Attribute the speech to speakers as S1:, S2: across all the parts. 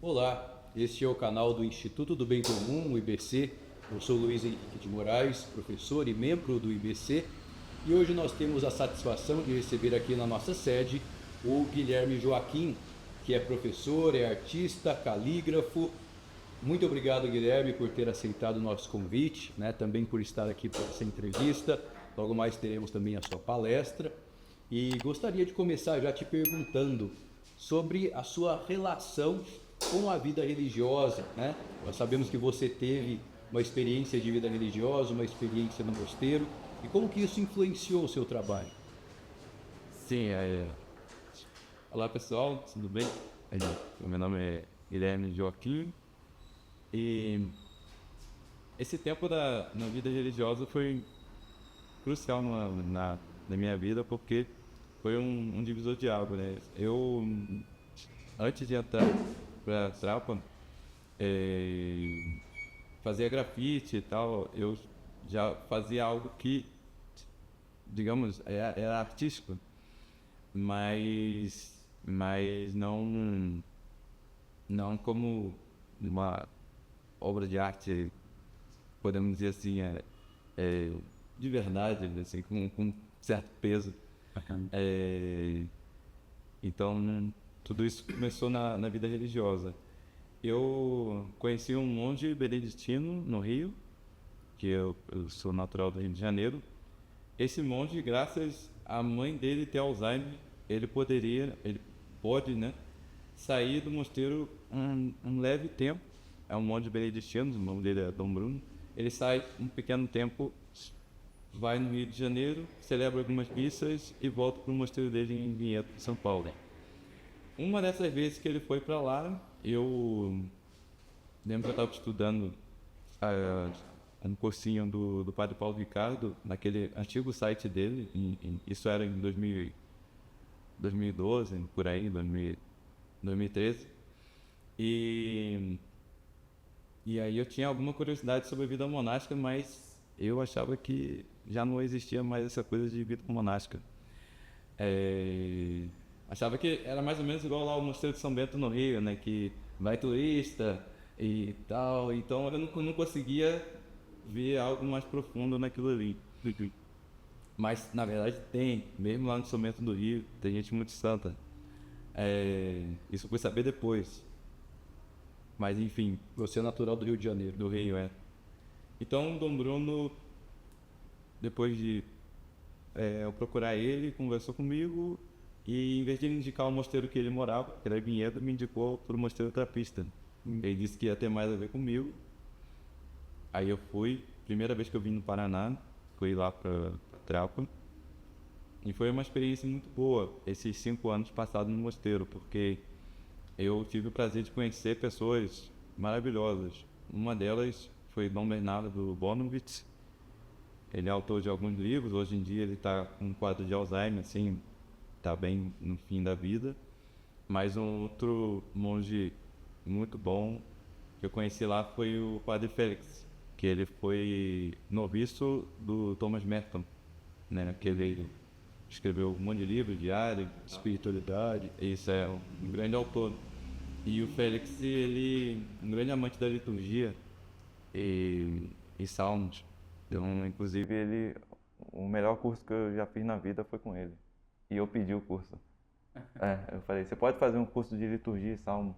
S1: Olá, este é o canal do Instituto do Bem Comum, o IBC. Eu sou Luiz Henrique de Moraes, professor e membro do IBC, e hoje nós temos a satisfação de receber aqui na nossa sede o Guilherme Joaquim, que é professor, é artista, calígrafo. Muito obrigado, Guilherme, por ter aceitado o nosso convite, né? Também por estar aqui para essa entrevista. Logo mais teremos também a sua palestra. E gostaria de começar já te perguntando sobre a sua relação com a vida religiosa, né? Nós sabemos que você teve uma experiência de vida religiosa, uma experiência no mosteiro, e como que isso influenciou o seu trabalho?
S2: Sim, olá pessoal, tudo bem? Meu nome é Guilherme Joaquim e esse tempo na vida religiosa foi crucial na minha vida porque foi um divisor de água, né? Antes de entrar para a Trapa, fazia grafite e tal, eu já fazia algo que, digamos, era artístico, mas não como uma obra de arte, podemos dizer assim, é, de verdade, assim, com certo peso. É, então, tudo isso começou na vida religiosa. Eu conheci um monge beneditino no Rio, que eu sou natural do Rio de Janeiro. Esse monge, graças à mãe dele ter Alzheimer, ele pode, né, sair do mosteiro um leve tempo. É um monge beneditino, o nome dele é Dom Bruno. Ele sai um pequeno tempo, vai no Rio de Janeiro, celebra algumas missas e volta para o mosteiro dele em Vinhedo, São Paulo. Uma dessas vezes que ele foi para lá, eu lembro que eu estava estudando um cursinho do Padre Paulo Ricardo, naquele antigo site dele, isso era em 2012, por aí, 2013. E aí eu tinha alguma curiosidade sobre a vida monástica, mas eu achava que já não existia mais essa coisa de vida monástica. Achava que era mais ou menos igual lá o Mosteiro de São Bento no Rio, né? Que vai turista e tal. Então eu não conseguia ver algo mais profundo naquilo ali. Mas na verdade tem, mesmo lá no São Bento do Rio, tem gente muito santa. Isso eu fui saber depois. Mas enfim,
S1: Você é natural do Rio de Janeiro.
S2: do Rio, é. Então, Dom Bruno, depois de eu procurar ele, conversou comigo e, em vez de ele indicar o mosteiro que ele morava, que era em Vinhedo, me indicou para o mosteiro Trapista. Ele disse que ia ter mais a ver comigo. Aí eu fui, primeira vez que eu vim no Paraná, fui lá para Trapa. E foi uma experiência muito boa, esses 5 anos passados no mosteiro, porque eu tive o prazer de conhecer pessoas maravilhosas. Uma delas foi Dom Bernardo Bonovitz. Ele é autor de alguns livros, hoje em dia ele está com um quadro de Alzheimer, assim, está bem no fim da vida. Mas um outro monge muito bom que eu conheci lá foi o Padre Félix, que ele foi noviço do Thomas Merton, né, que ele escreveu um monte de livros, diário, espiritualidade. Isso é um grande autor. E o Félix, ele um grande amante da liturgia e salmos. Então, inclusive, o melhor curso que eu já fiz na vida foi com ele. E eu pedi o curso. Eu falei, você pode fazer um curso de liturgia e salmo?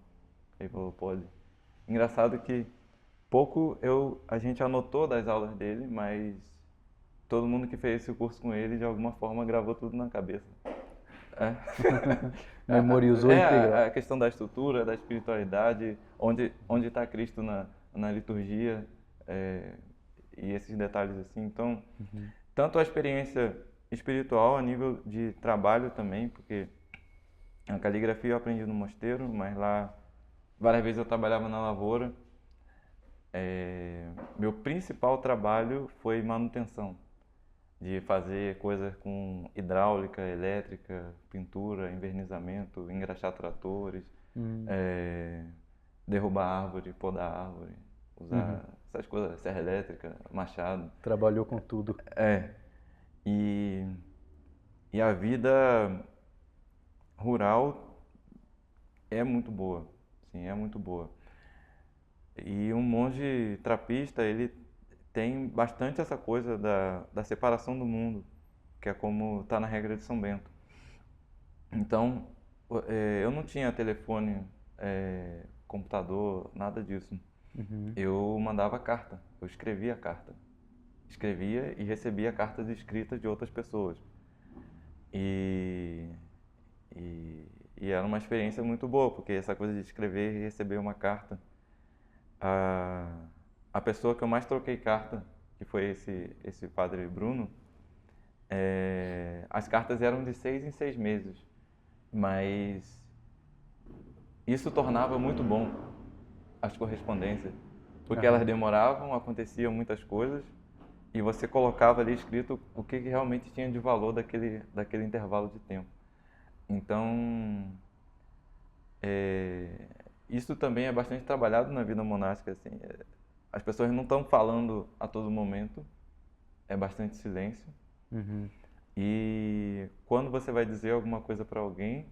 S2: Ele falou, pode. Engraçado que a gente anotou das aulas dele, mas todo mundo que fez esse curso com ele, de alguma forma, gravou tudo na cabeça.
S1: Memorizou integral.
S2: A questão da estrutura, da espiritualidade, onde está Cristo na liturgia, e esses detalhes assim. Então, tanto a experiência espiritual a nível de trabalho também, porque a caligrafia eu aprendi no mosteiro, mas lá várias vezes eu trabalhava na lavoura. Meu principal trabalho foi manutenção, de fazer coisas com hidráulica, elétrica, pintura, envernizamento, engraxar tratores, derrubar árvore, podar árvore, usar essas coisas, serra elétrica, machado.
S1: Trabalhou com tudo.
S2: E, e a vida rural é muito boa,
S3: assim, é muito boa. E um monge trapista, ele tem bastante essa coisa da separação do mundo, que é como está na regra de São Bento. Então, eu não tinha telefone, computador, nada disso. Eu mandava carta, eu escrevia carta. Escrevia e recebia cartas escritas de outras pessoas. E, e era uma experiência muito boa, porque essa coisa de escrever e receber uma carta. A pessoa que eu mais troquei carta, que foi esse padre Bruno, as cartas eram de 6 em 6 meses, mas isso tornava muito bom as correspondências, porque elas demoravam, aconteciam muitas coisas, e você colocava ali escrito o que realmente tinha de valor daquele intervalo de tempo. Então, isso também é bastante trabalhado na vida monástica, assim. As pessoas não estão falando a todo momento, é bastante silêncio. E quando você vai dizer alguma coisa para alguém,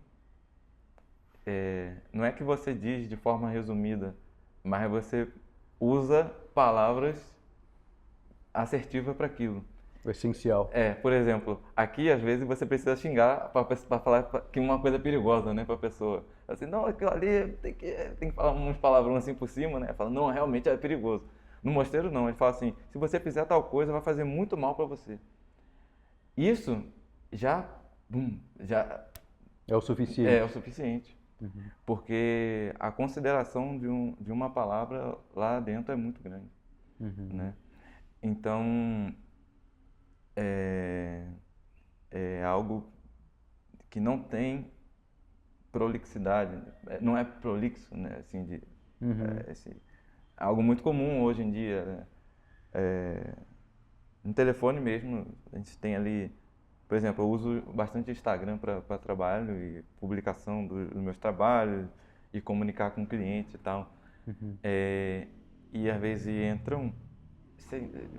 S3: não é que você diz de forma resumida, mas você usa palavras assertivas para aquilo.
S1: O essencial.
S3: Por exemplo, aqui às vezes você precisa xingar para falar que uma coisa é perigosa, né, para a pessoa. Assim, não, aquilo ali tem que falar uns palavrões assim por cima, né? Fala, não, realmente é perigoso. No mosteiro não, ele fala assim, se você fizer tal coisa vai fazer muito mal para você. Isso já
S1: É o suficiente.
S3: é o suficiente. Porque a consideração de uma palavra lá dentro é muito grande, né? Então, é algo que não tem prolixidade, não é prolixo, né? Assim, é algo muito comum hoje em dia, né? No telefone mesmo, a gente tem ali, por exemplo, eu uso bastante Instagram para trabalho e publicação dos meus trabalhos e comunicar com o cliente e tal. E às vezes entram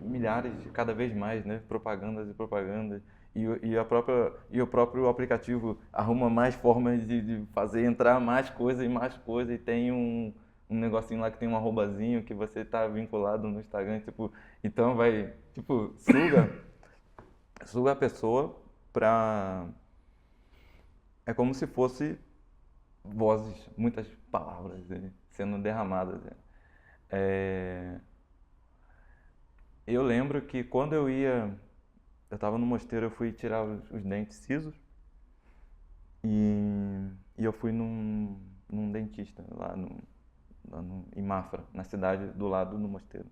S3: milhares, cada vez mais, né? Propagandas e propagandas. E o próprio aplicativo arruma mais formas de fazer entrar mais coisa e tem um negocinho lá que tem um arrobazinho que você está vinculado no Instagram, tipo, então vai, tipo, suga a pessoa pra... É como se fosse vozes, muitas palavras, né, sendo derramadas. Eu lembro que quando eu estava no mosteiro, eu fui tirar os dentes cisos e eu fui num dentista lá em Mafra, na cidade do lado do mosteiro.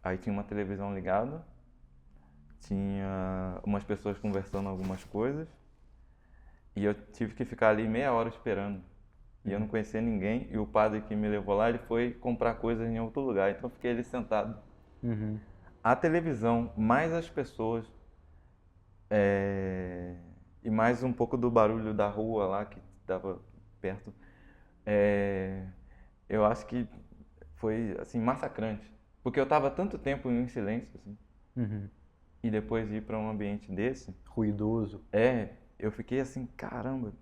S3: Aí tinha uma televisão ligada, tinha umas pessoas conversando algumas coisas e eu tive que ficar ali meia hora esperando. E eu não conhecia ninguém, e o padre que me levou lá, ele foi comprar coisas em outro lugar, então eu fiquei ali sentado. A televisão, mais as pessoas, e mais um pouco do barulho da rua lá, que estava perto, eu acho que foi, assim, massacrante. Porque eu estava tanto tempo em silêncio, assim, e depois ir para um ambiente desse...
S1: Ruidoso.
S3: Eu fiquei assim, caramba...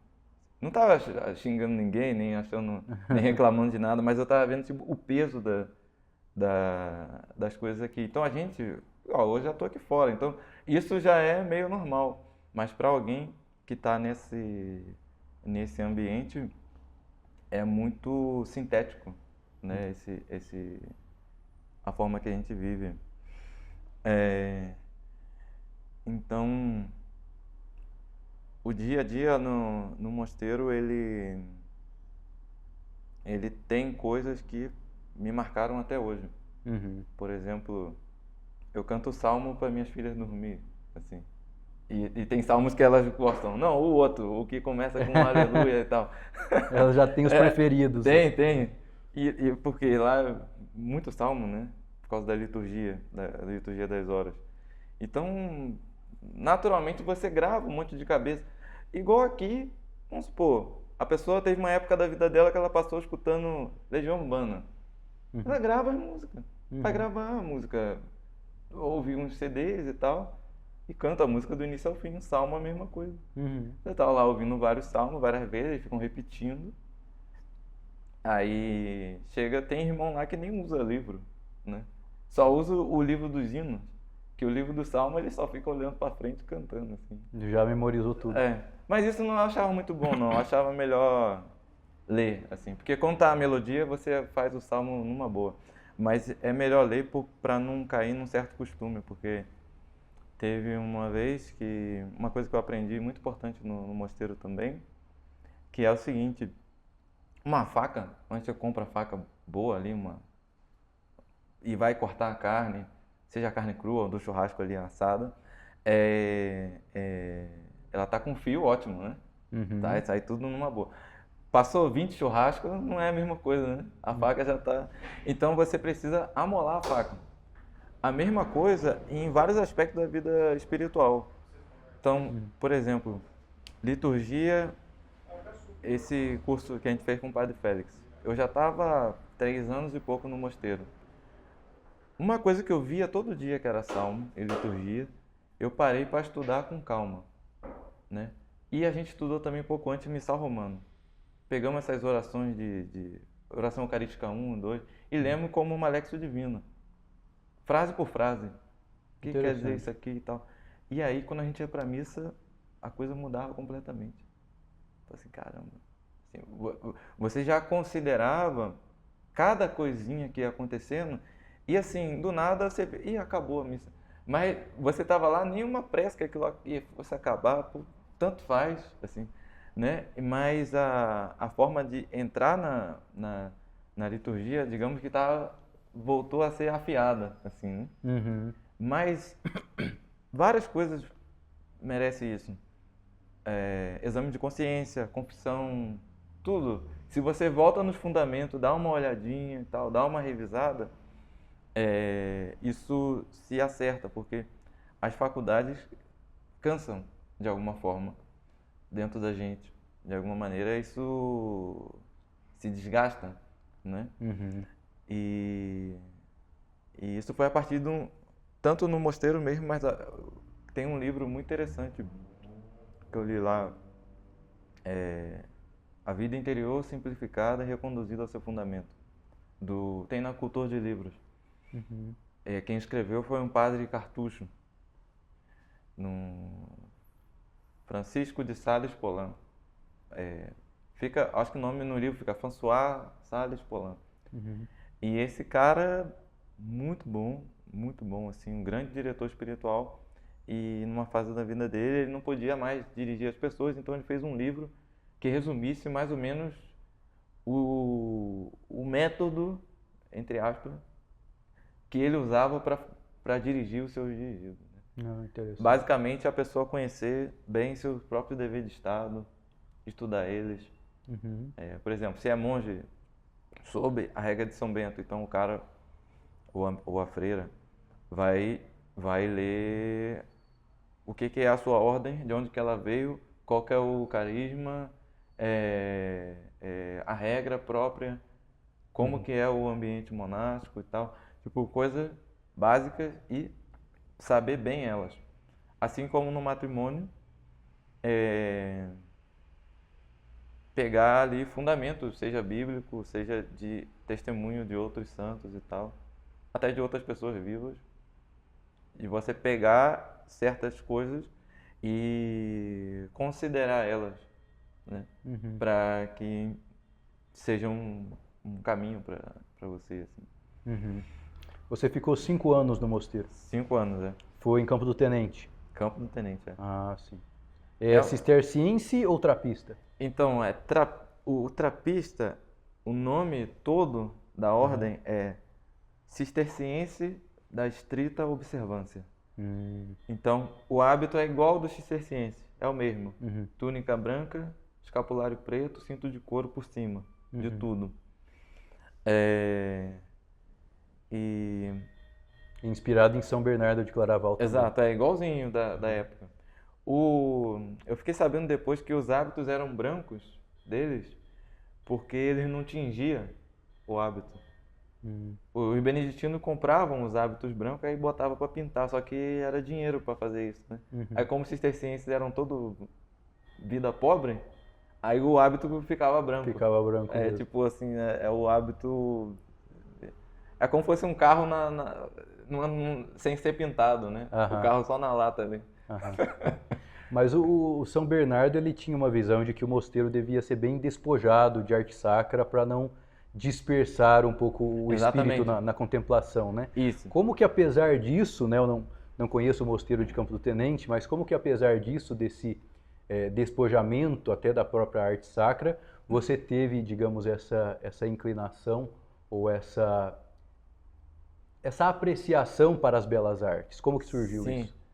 S3: Não estava xingando ninguém, nem achando, nem reclamando de nada, mas eu estava vendo tipo, o peso das coisas aqui. Então a gente, hoje já estou aqui fora, então isso já é meio normal. Mas para alguém que está nesse ambiente, é muito sintético, né? A forma que a gente vive. Então... O dia a dia no mosteiro, ele tem coisas que me marcaram até hoje. Por exemplo, eu canto salmo para minhas filhas dormir, assim. E tem salmos que elas gostam. Não, o outro, o que começa com aleluia e tal.
S1: Elas já têm os preferidos.
S3: Tem. E porque lá, muito salmo, né? Por causa da liturgia das horas. Então... naturalmente você grava um monte de cabeça. Igual aqui, vamos supor, a pessoa teve uma época da vida dela que ela passou escutando Legião Urbana. Ela grava as músicas. Vai gravar a música, ouvir uns CDs e tal. e canta a música do início ao fim. O salmo é a mesma coisa.
S1: Uhum.
S3: Você tá lá ouvindo vários salmos, várias vezes, eles ficam repetindo. Aí chega, tem irmão lá que nem usa livro, né? Só usa o livro dos hinos, que o livro do salmo ele só fica olhando pra frente e cantando, assim.
S1: Já memorizou tudo.
S3: Mas isso eu não achava muito bom, não. Eu achava melhor ler, assim. Porque quando tá a melodia, você faz o salmo numa boa. Mas é melhor ler pra não cair num certo costume, porque teve uma vez que... Uma coisa que eu aprendi muito importante no mosteiro também, que é o seguinte: uma faca, quando você compra faca boa ali, e vai cortar a carne, seja a carne crua ou do churrasco ali assada, ela tá com fio ótimo, né?
S1: Uhum.
S3: Tá, sai tudo numa boa. Passou 20 churrascos, não é a mesma coisa, né? A faca já tá... Então você precisa amolar a faca. A mesma coisa em vários aspectos da vida espiritual. Então, por exemplo, liturgia, esse curso que a gente fez com o Padre Félix. Eu já estava 3 anos e pouco no mosteiro. Uma coisa que eu via todo dia, que era salmo e liturgia, eu parei para estudar com calma, né? E a gente estudou também um pouco antes Missal Romano. Pegamos essas orações de oração eucarística 1, 2, e lemos como uma Lexio Divina. Frase por frase. O que quer dizer isso aqui e tal. E aí, quando a gente ia para a missa, a coisa mudava completamente. Falei assim, caramba. Assim, você já considerava cada coisinha que ia acontecendo, e assim, do nada você... Ih, acabou a missa. Mas você estava lá, nenhuma pressa que aquilo fosse acabar, tanto faz, assim, né? Mas a forma de entrar na liturgia, digamos que voltou a ser afiada, assim, né?
S1: Uhum.
S3: Mas várias coisas merecem isso. Exame de consciência, confissão, tudo. Se você volta nos fundamentos, dá uma olhadinha e tal, dá uma revisada, isso se acerta, porque as faculdades cansam de alguma forma dentro da gente. De alguma maneira isso se desgasta, né?
S1: Uhum.
S3: E isso foi a partir tanto no mosteiro mesmo, mas tem um livro muito interessante que eu li lá, A Vida Interior Simplificada e Reconduzida ao Seu Fundamento, tem na Cultor de Livros.
S1: Uhum.
S3: Quem escreveu foi um padre cartucho, Francisco de Sales Polan. Acho que o nome no livro fica François Sales Polan.
S1: Uhum.
S3: E esse cara, muito bom, assim, um grande diretor espiritual. E numa fase da vida dele, ele não podia mais dirigir as pessoas, então ele fez um livro que resumisse mais ou menos o método, entre aspas, que ele usava para dirigir os seus dirigidos.
S1: Interessante.
S3: Basicamente, a pessoa conhecer bem seus próprios deveres de Estado, estudar eles.
S1: Uhum.
S3: Por exemplo, se é monge, soube a regra de São Bento, então o cara, ou a freira, vai ler o que é a sua ordem, de onde que ela veio, qual que é o carisma, a regra própria, como que é o ambiente monástico e tal. Tipo, coisas básicas e saber bem elas. Assim como no matrimônio, pegar ali fundamentos, seja bíblico, seja de testemunho de outros santos e tal, até de outras pessoas vivas, e você pegar certas coisas e considerar elas, né?
S1: Uhum.
S3: Para que seja um caminho para você, assim.
S1: Uhum. Você ficou 5 anos no mosteiro.
S3: 5 anos,
S1: Foi em Campo do Tenente.
S3: Campo do Tenente,
S1: Ah, sim. Cisterciense ou trapista?
S3: Então, o trapista, o nome todo da ordem é Cisterciense da Estrita Observância. Então, o hábito é igual ao do cisterciense, é o mesmo.
S1: Uhum.
S3: Túnica branca, escapulário preto, cinto de couro por cima, de tudo.
S1: Inspirado em São Bernardo de Claraval também.
S3: Exato, é igualzinho da época. Eu fiquei sabendo depois que os hábitos eram brancos deles, porque eles não tingiam o hábito. Os beneditinos compravam os hábitos brancos e botavam para pintar, só que era dinheiro para fazer isso, né? Aí como os cistercienses eram todo vida pobre, aí o hábito ficava branco.
S1: Ficava branco
S3: É
S1: mesmo.
S3: tipo assim, é o hábito... É como se fosse um carro sem ser pintado, né? O
S1: Aham.
S3: carro só na lata ali.
S1: Aham. Mas o São Bernardo ele tinha uma visão de que o mosteiro devia ser bem despojado de arte sacra para não dispersar um pouco o espírito
S3: Exatamente.
S1: na contemplação, né?
S3: Isso.
S1: Como que apesar disso, né, eu não conheço o mosteiro de Campo do Tenente, mas como que apesar disso, desse despojamento até da própria arte sacra, você teve, digamos, essa inclinação ou essa apreciação para as belas artes? Como que surgiu
S3: Sim.
S1: isso?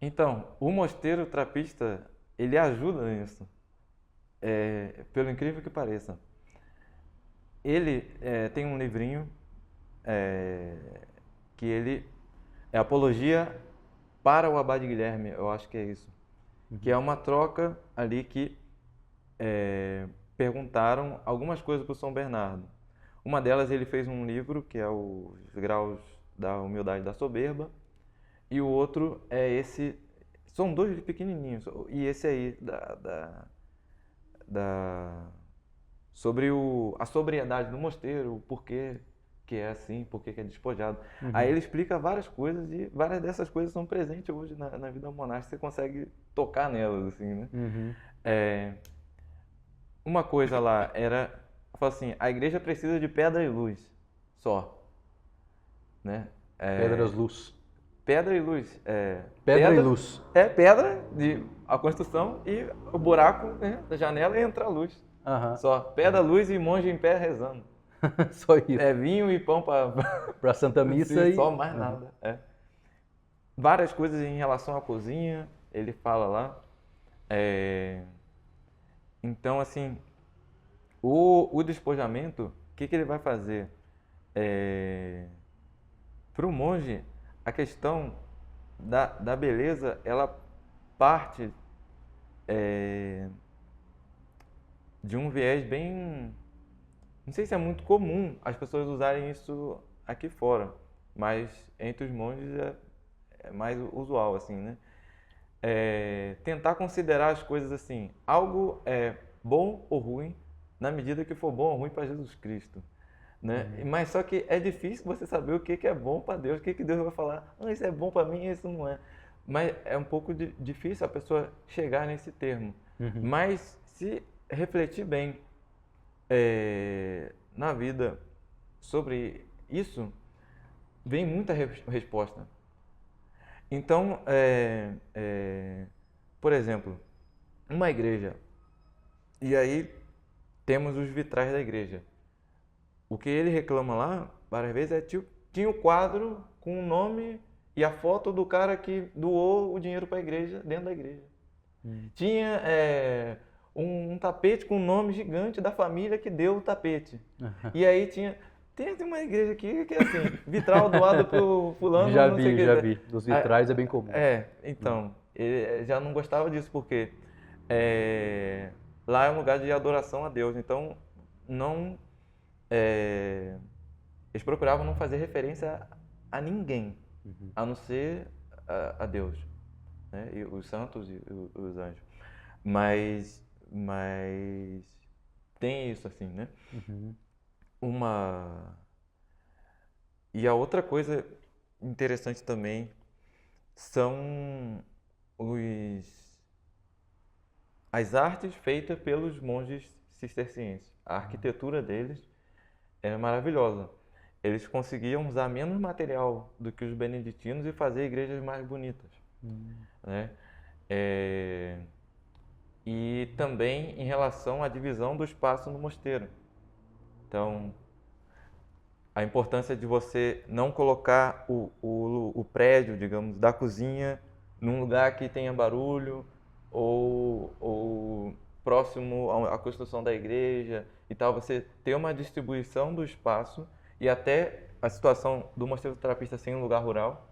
S3: Então, o mosteiro trapista, ele ajuda nisso. Pelo incrível que pareça. Ele tem um livrinho que ele é Apologia para o Abade Guilherme, eu acho que é isso. Que é uma troca ali que perguntaram algumas coisas para o São Bernardo. Uma delas ele fez um livro que é Os Graus da Humildade e da Soberba, e o outro é esse, são dois pequenininhos, e esse aí sobre a sobriedade do mosteiro, o porquê que é assim, porquê que é despojado. Aí ele explica várias coisas e várias dessas coisas são presentes hoje na vida monástica, você consegue tocar nelas, assim, né? Uma coisa lá fala assim, a igreja precisa de pedra e luz, só, né?
S1: Pedras luz.
S3: Pedra e luz.
S1: Pedra e luz.
S3: Pedra a construção e o buraco, né, da janela e entra a luz.
S1: Aham.
S3: Só pedra, luz e monge em pé rezando.
S1: Só isso.
S3: Vinho e pão para
S1: Para Santa Missa
S3: só mais nada. Várias coisas em relação à cozinha, ele fala lá. Então, assim, o despojamento, o que ele vai fazer? Para o monge, a questão da beleza, ela parte de um viés bem... Não sei se é muito comum as pessoas usarem isso aqui fora, mas entre os monges é mais usual, assim, né? Tentar considerar as coisas assim, algo é bom ou ruim na medida que for bom ou ruim para Jesus Cristo, né? Mas só que é difícil você saber o que é bom para Deus, o que Deus vai falar, isso é bom para mim, isso não é. Mas é um pouco difícil a pessoa chegar nesse termo. Mas se refletir bem na vida sobre isso, vem muita resposta. Então, por exemplo, uma igreja, e aí temos os vitrais da igreja. O que ele reclama lá, várias vezes, tinha o quadro com o nome e a foto do cara que doou o dinheiro para a igreja, dentro da igreja. Tinha um tapete com o nome gigante da família que deu o tapete. E aí tem uma igreja aqui que é assim, vitral doado pro fulano,
S1: Já
S3: não sei o que.
S1: Já vi. Dos vitrais é bem comum.
S3: Então, ele já não gostava disso, porque lá é um lugar de adoração a Deus, então não... eles procuravam não fazer referência a ninguém, a não ser a Deus, né? E os santos e os anjos. Mas tem isso assim, né? E a outra coisa interessante também são as artes feitas pelos monges cistercienses. A arquitetura deles é maravilhosa. Eles conseguiam usar menos material do que os beneditinos e fazer igrejas mais bonitas, né? E também em relação à divisão do espaço no mosteiro. Então, a importância de você não colocar o prédio, digamos, da cozinha num lugar que tenha barulho ou próximo à construção da igreja e tal. Você ter uma distribuição do espaço e até a situação do mosteiro trapista ser um lugar rural,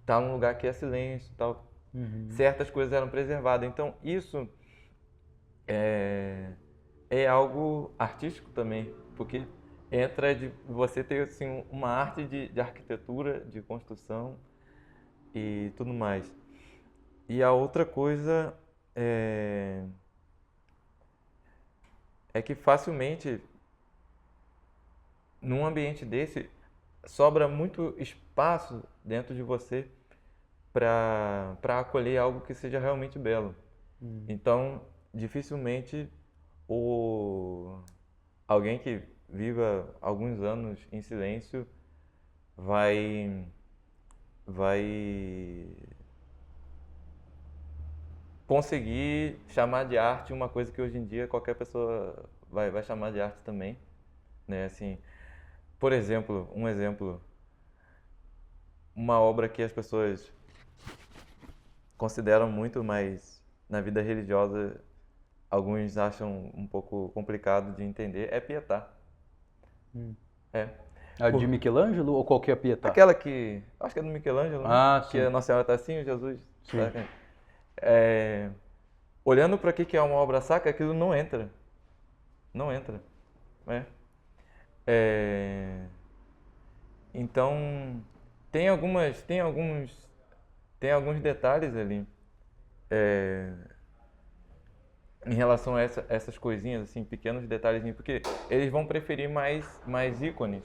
S3: tá num lugar que é silêncio, tal. Certas coisas eram preservadas. Então isso é algo artístico também, porque entra de você ter assim, uma arte de arquitetura, de construção e tudo mais. E a outra coisa é que facilmente, num ambiente desse, sobra muito espaço dentro de você para acolher algo que seja realmente belo. Então, dificilmente alguém que viva alguns anos em silêncio vai conseguir chamar de arte uma coisa que hoje em dia qualquer pessoa vai chamar de arte também, né? Assim, por exemplo, uma obra que as pessoas consideram muito, mas na vida religiosa alguns acham um pouco complicado de entender, é Pietà. É.
S1: A de Michelangelo ou qualquer Pietà?
S3: Aquela que, acho que é do Michelangelo, né?
S1: Ah,
S3: Que
S1: sim.
S3: a Nossa Senhora está assim, o Jesus.
S1: Sim.
S3: Tá? Olhando para que é uma obra sacra, aquilo não entra. Não entra. Né? Então, tem alguns detalhes ali em relação a essas coisinhas, assim, pequenos detalhezinhos, porque eles vão preferir mais ícones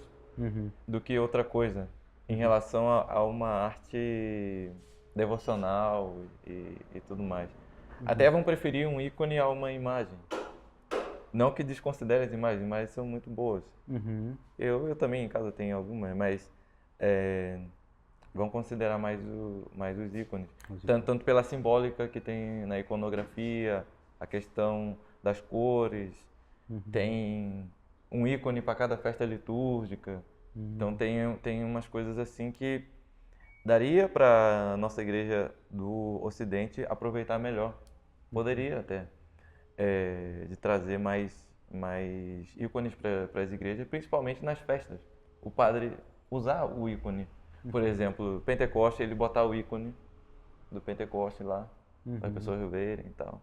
S3: do que outra coisa em relação a uma arte devocional e tudo mais. Até vão preferir um ícone a uma imagem. Não que desconsidere as imagens são muito boas. Eu também em casa tenho algumas, mas vão considerar mais os ícones. Tanto pela simbólica que tem na iconografia, a questão das cores, tem um ícone para cada festa litúrgica. Então tem umas coisas assim que daria para a nossa igreja do Ocidente aproveitar melhor. Poderia até. De trazer mais ícones para as igrejas, principalmente nas festas. O padre usar o ícone. Por exemplo, Pentecoste, ele botar o ícone do Pentecoste lá, para as pessoas verem e tal.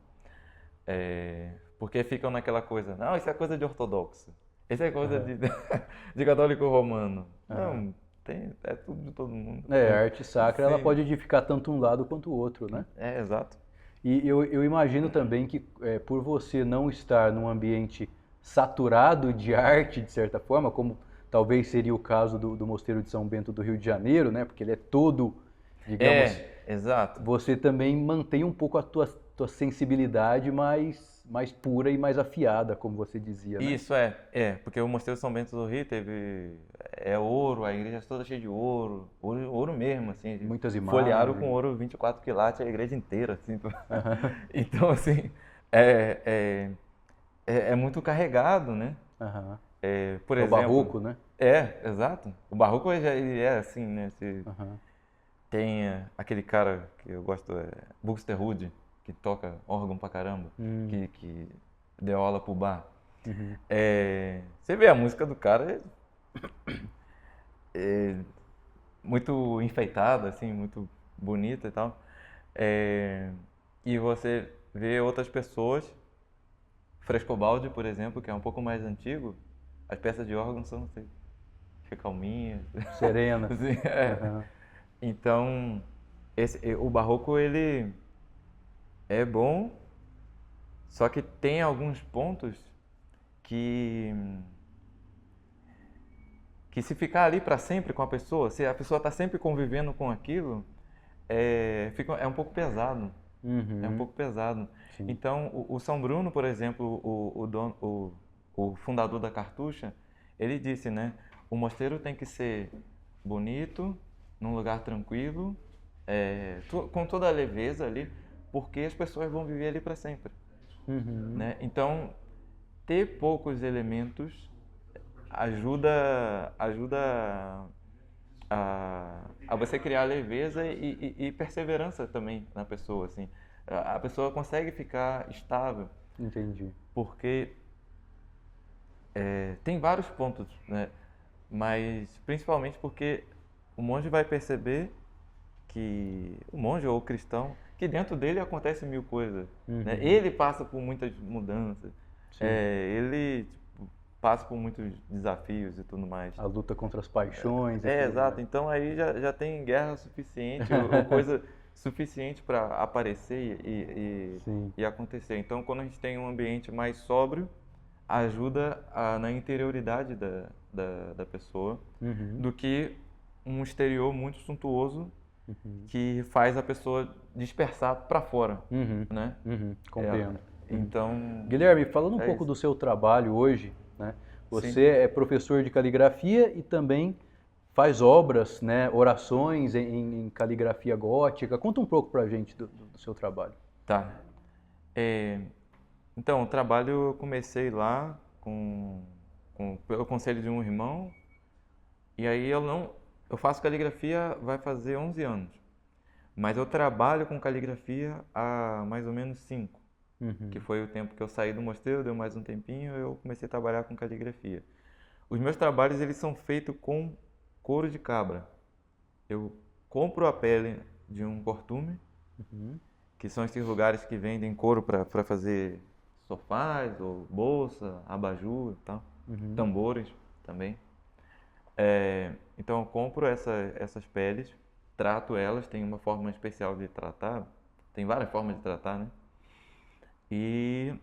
S3: Porque ficam naquela coisa, não, isso é coisa de ortodoxo. Isso é coisa de católico romano. Não, é tudo de todo mundo.
S1: A arte sacra, ela
S3: Sim.
S1: pode edificar tanto um lado quanto o outro, né?
S3: Exato.
S1: E eu imagino também que por você não estar num ambiente saturado de arte, de certa forma, como talvez seria o caso do Mosteiro de São Bento do Rio de Janeiro, né? Porque ele é todo, digamos...
S3: Exato.
S1: Você também mantém um pouco a tua sensibilidade mais pura e mais afiada, como você dizia, né?
S3: Isso, porque o Mosteiro de São Bento do Rio teve ouro, a igreja toda cheia de ouro mesmo, assim.
S1: Muitas
S3: Folhearam
S1: imagens.
S3: com ouro 24 quilates a igreja inteira, assim. Então, assim, é muito carregado, né? Por
S1: É o
S3: exemplo...
S1: barroco, né?
S3: Exato. O barroco ele é assim, né? Tem aquele cara que eu gosto, Buxtehude, que toca órgão pra caramba, que deu aula pro bar. Você vê a música do cara, muito enfeitada, assim, muito bonita e tal. E você vê outras pessoas, Frescobaldi, por exemplo, que é um pouco mais antigo, as peças de órgão são assim, calminhas.
S1: Serena.
S3: Assim, Então, o barroco, ele é bom, só que tem alguns pontos que se ficar ali para sempre com a pessoa, se a pessoa está sempre convivendo com aquilo, é um pouco pesado. É um pouco pesado.
S1: Sim.
S3: Então, o São Bruno, por exemplo, o fundador da Cartucha, ele disse, né? O mosteiro tem que ser bonito, num lugar tranquilo, com toda a leveza ali, porque as pessoas vão viver ali para sempre. Né? Então, ter poucos elementos ajuda a você criar leveza e perseverança também na pessoa, assim. A pessoa consegue ficar estável.
S1: Entendi.
S3: Porque tem vários pontos, né? Mas principalmente porque o monge vai perceber que o monge ou o cristão, que dentro dele acontece mil coisas, né? Ele passa por muitas mudanças. Ele passa por muitos desafios e tudo mais.
S1: A luta contra as paixões. E tudo
S3: Exato.
S1: mais.
S3: Então aí já tem guerra suficiente, ou coisa suficiente para aparecer
S1: Sim.
S3: e acontecer. Então, quando a gente tem um ambiente mais sóbrio, ajuda na interioridade da pessoa,
S1: Uhum.
S3: do que um exterior muito suntuoso
S1: Uhum.
S3: que faz a pessoa dispersar para fora,
S1: Uhum.
S3: né?
S1: Uhum. Compreendo.
S3: Então,
S1: Guilherme, falando um
S3: é
S1: pouco
S3: isso.
S1: do seu trabalho hoje, né?
S3: Sim.
S1: Você é professor de caligrafia e também faz obras, né? Orações em caligrafia gótica. Conta um pouco pra gente do seu trabalho.
S3: Tá. Então, o trabalho eu comecei lá pelo conselho de um irmão, e aí eu faço caligrafia vai fazer 11 anos, mas eu trabalho com caligrafia há mais ou menos 5,
S1: Uhum.
S3: que foi o tempo que eu saí do mosteiro, deu mais um tempinho, eu comecei a trabalhar com caligrafia. Os meus trabalhos eles são feitos com couro de cabra. Eu compro a pele de um cortume,
S1: Uhum.
S3: que são esses lugares que vendem couro para fazer sofás, ou bolsa, abajur e tal,
S1: Uhum.
S3: tambores também. Então eu compro essas peles, trato elas, tem uma forma especial de tratar, tem várias formas de tratar, né? E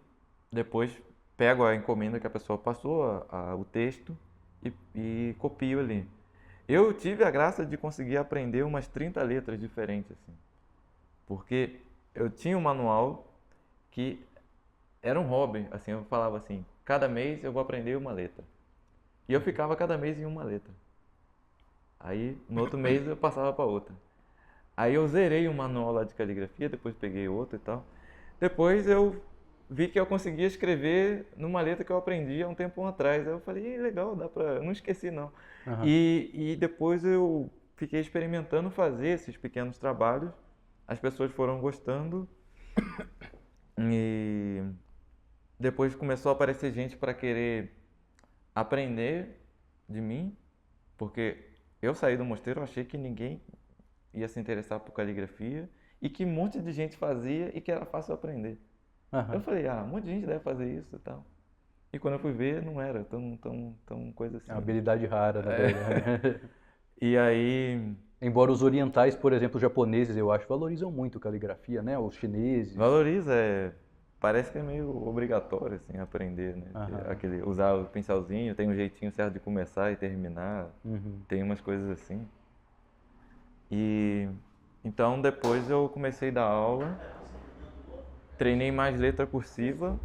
S3: depois pego a encomenda que a pessoa passou, o texto, e copio ali. Eu tive a graça de conseguir aprender umas 30 letras diferentes, assim, porque eu tinha um manual que era um hobby, assim, eu falava assim, cada mês eu vou aprender uma letra. E eu ficava cada mês em uma letra. Aí, no outro mês eu passava para outra. Aí eu zerei um manual lá de caligrafia, depois peguei outro e tal. Depois eu vi que eu conseguia escrever numa letra que eu aprendi há um tempo atrás. Aí eu falei, legal, dá pra... Eu não esqueci não.
S1: Aham.
S3: E depois eu fiquei experimentando fazer esses pequenos trabalhos. As pessoas foram gostando. E depois começou a aparecer gente para querer aprender de mim, porque eu saí do mosteiro, eu achei que ninguém ia se interessar por caligrafia e que um monte de gente fazia e que era fácil aprender. Eu
S1: Aham.
S3: falei, um monte de gente deve fazer isso e tal. E quando eu fui ver, não era tão coisa assim.
S1: É uma habilidade rara, na verdade.
S3: E aí,
S1: Embora os orientais, por exemplo, os japoneses, eu acho, valorizam muito caligrafia, né? Os chineses.
S3: valoriza, parece que é meio obrigatório assim aprender, né?
S1: Aham.
S3: Usar o pincelzinho, tem um jeitinho certo de começar e terminar,
S1: Uhum.
S3: tem umas coisas assim. E então depois eu comecei a dar aula, treinei mais letra cursiva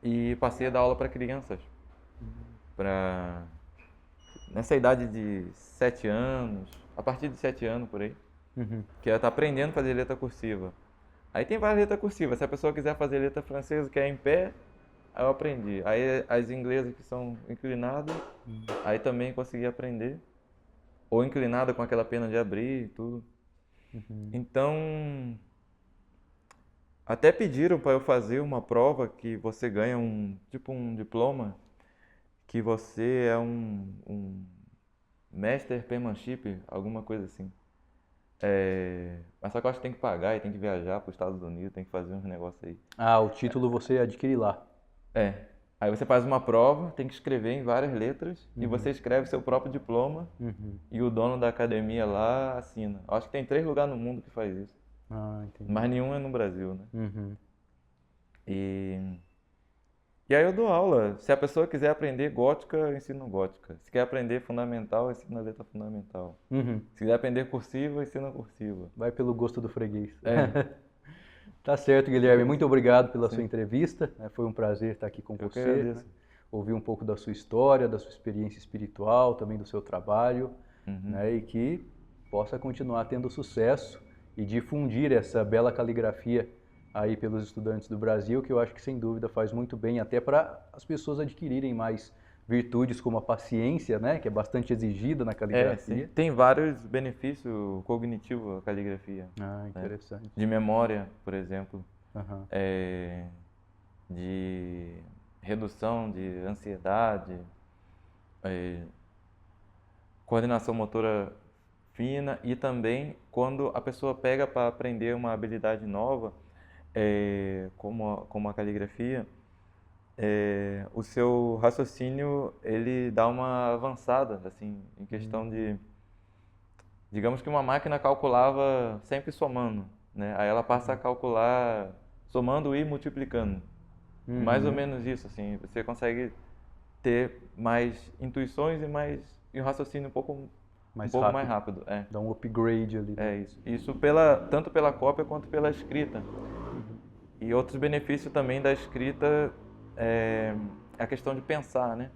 S3: e passei a dar aula para crianças, para nessa idade de 7 anos, a partir de 7 anos por aí,
S1: Uhum.
S3: que ela está aprendendo a fazer letra cursiva. Aí tem várias letras cursivas, se a pessoa quiser fazer letra francesa que é em pé, aí eu aprendi. Aí as inglesas que são inclinadas, aí também consegui aprender. Ou inclinada com aquela pena de abrir e tudo.
S1: Uhum.
S3: Então, até pediram para eu fazer uma prova que você ganha tipo um diploma, que você é um Master Penmanship, alguma coisa assim. Mas só que eu acho que tem que pagar e tem que viajar para os Estados Unidos, tem que fazer uns negócios aí.
S1: Ah, o título você adquire lá.
S3: Aí você faz uma prova, tem que escrever em várias letras, e
S1: Uhum.
S3: você escreve seu próprio diploma,
S1: Uhum.
S3: e o dono da academia lá assina. Eu acho que tem 3 lugares no mundo que faz isso.
S1: Ah, entendi.
S3: Mas nenhum é no Brasil, né?
S1: Uhum.
S3: E, e aí eu dou aula. Se a pessoa quiser aprender gótica, eu ensino gótica. Se quer aprender fundamental, eu ensino a letra fundamental.
S1: Uhum.
S3: Se quiser aprender cursiva, eu ensino a cursiva.
S1: Vai pelo gosto do freguês.
S3: É,
S1: Tá certo, Guilherme.
S3: é isso.
S1: Muito obrigado pela sua
S3: Sim,
S1: entrevista, né? Foi um prazer estar aqui com
S3: eu que
S1: você, né?
S3: agradeço.
S1: Ouvir um pouco da sua história, da sua experiência espiritual, também do seu trabalho,
S3: Uhum.
S1: né? E que possa continuar tendo sucesso e difundir essa bela caligrafia aí pelos estudantes do Brasil, que eu acho que sem dúvida faz muito bem até para as pessoas adquirirem mais virtudes como a paciência, né? Que é bastante exigida na
S3: Sim.
S1: caligrafia.
S3: Tem vários benefícios cognitivos a caligrafia,
S1: Ah,
S3: né?
S1: interessante.
S3: De memória, por exemplo,
S1: Aham.
S3: de redução de ansiedade, coordenação motora fina, e também quando a pessoa pega para aprender uma habilidade nova, como a caligrafia, o seu raciocínio ele dá uma avançada, assim, em questão de, digamos que uma máquina calculava sempre somando, né? Aí ela passa a calcular somando e multiplicando. Mais ou menos isso, assim, você consegue ter mais intuições e um raciocínio um pouco
S1: Mais
S3: mais
S1: rápido.
S3: rápido. É,
S1: Dá um upgrade ali.
S3: é isso. Isso tanto pela cópia quanto pela escrita. E outros benefícios também da escrita é a questão de pensar, né?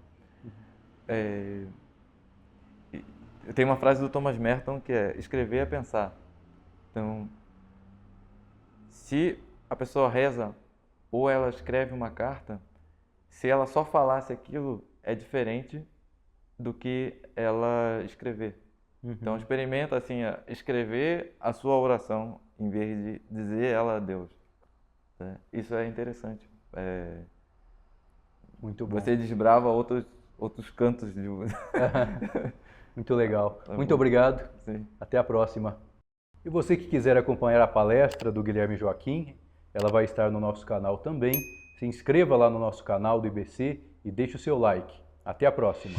S3: Tem uma frase do Thomas Merton que é: escrever é pensar. Então, se a pessoa reza ou ela escreve uma carta, se ela só falasse aquilo, é diferente do que ela escrever. Então, experimenta assim, escrever a sua oração em vez de dizer ela a Deus. Né? Isso é interessante.
S1: Muito bom.
S3: Você desbrava outros cantos de...
S1: Muito legal.
S3: Tá
S1: Muito
S3: bom.
S1: obrigado.
S3: Sim.
S1: Até a próxima. E você que quiser acompanhar a palestra do Guilherme Joaquim, ela vai estar no nosso canal também. Se inscreva lá no nosso canal do IBC e deixe o seu like. Até a próxima.